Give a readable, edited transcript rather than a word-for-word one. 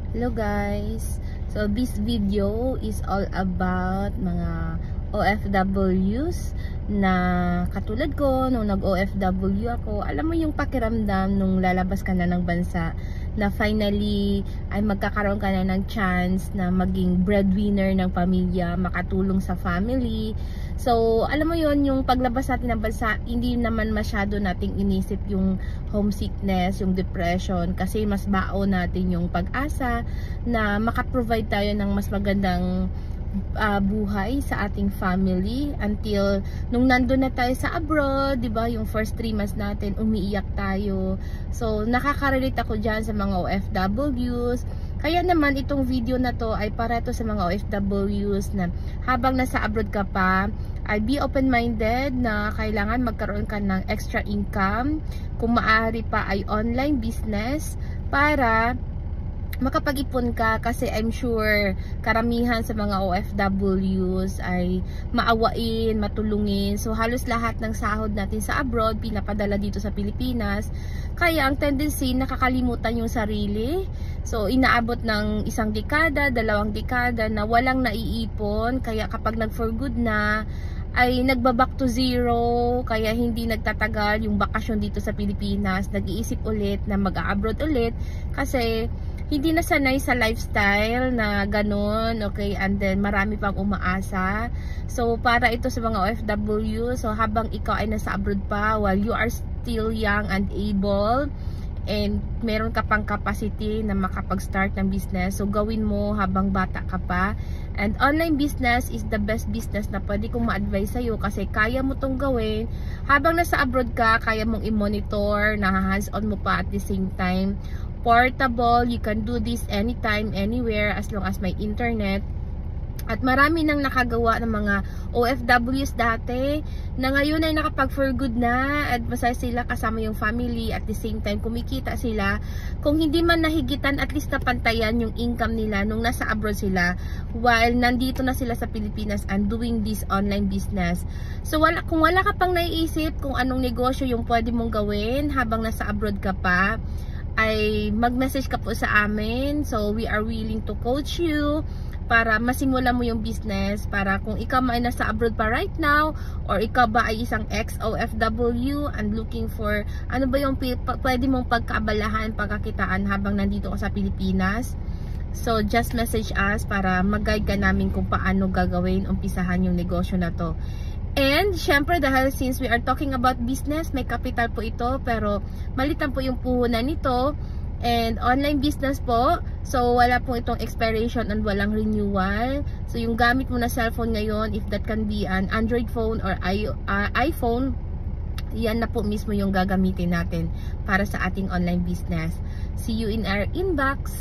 Hello guys! So this video is all about mga OFWs na katulad ko nung nag-OFW ako. Alam mo yung pakiramdam nung lalabas ka na ng bansa na finally ay magkakaroon ka na ng chance na maging breadwinner ng pamilya, makatulong sa family. So alam mo yon, yung paglabas natin ng bansa, hindi naman masyado nating inisip yung homesickness, yung depression, kasi mas baon natin yung pag-asa na makaprovide tayo ng mas magandang buhay sa ating family until nung nandun na tayo sa abroad, 'di ba? Yung first 3 months natin umiiyak tayo. So nakaka-relate ako diyan sa mga OFWs. Kaya naman itong video na to ay para to sa mga OFWs na habang nasa abroad ka pa, ay be open-minded na kailangan magkaroon ka ng extra income. Kung maaari pa ay online business para makapag-ipon ka, kasi I'm sure karamihan sa mga OFWs ay maawain, matulungin. So halos lahat ng sahod natin sa abroad pinapadala dito sa Pilipinas. Kaya ang tendency, nakakalimutan yung sarili. So inaabot ng 1 dekada, 2 dekada na walang naiipon. Kaya kapag nag-for good na, ay nagba-back to zero, kaya hindi nagtatagal yung bakasyon dito sa Pilipinas. Nag-iisip ulit na mag-abroad ulit kasi hindi na sanay sa lifestyle na ganun, okay? And then marami pang umaasa. So para ito sa mga OFW, so habang ikaw ay nasa abroad pa, while you are still young and able, and meron ka pang capacity na makapag-start ng business, so gawin mo habang bata ka pa. And online business is the best business na pwede kong ma-advise sa'yo, kasi kaya mo tong gawin habang nasa abroad ka. Kaya mong i-monitor, na hands-on mo pa at the same time. Portable, you can do this anytime, anywhere, as long as may internet. At marami nang nakagawa ng mga OFWs dati na ngayon ay nakapag for good na at masaya sila kasama yung family, at the same time kumikita sila. Kung hindi man nahigitan, at least napantayan yung income nila nung nasa abroad sila while nandito na sila sa Pilipinas and doing this online business. So kung wala ka pang naiisip kung anong negosyo yung pwede mong gawin habang nasa abroad ka pa, ay mag-message ka po sa amin. So we are willing to coach you para masimula mo yung business, para kung ikaw ay nasa abroad pa right now, or ikaw ba ay isang ex-OFW and looking for ano ba yung pwede mong pagkaabalahan, pagkakitaan habang nandito ka sa Pilipinas. So just message us para mag-guide ka namin kung paano gagawin, umpisahan yung negosyo na to. And syempre, dahil since we are talking about business, may capital po ito, pero malitan po yung puhunan nito. And online business po, so wala po itong expiration and walang renewal. So yung gamit mo na cellphone ngayon, if that can be an Android phone or iPhone, yan na po mismo yung gagamitin natin para sa ating online business. See you in our inbox.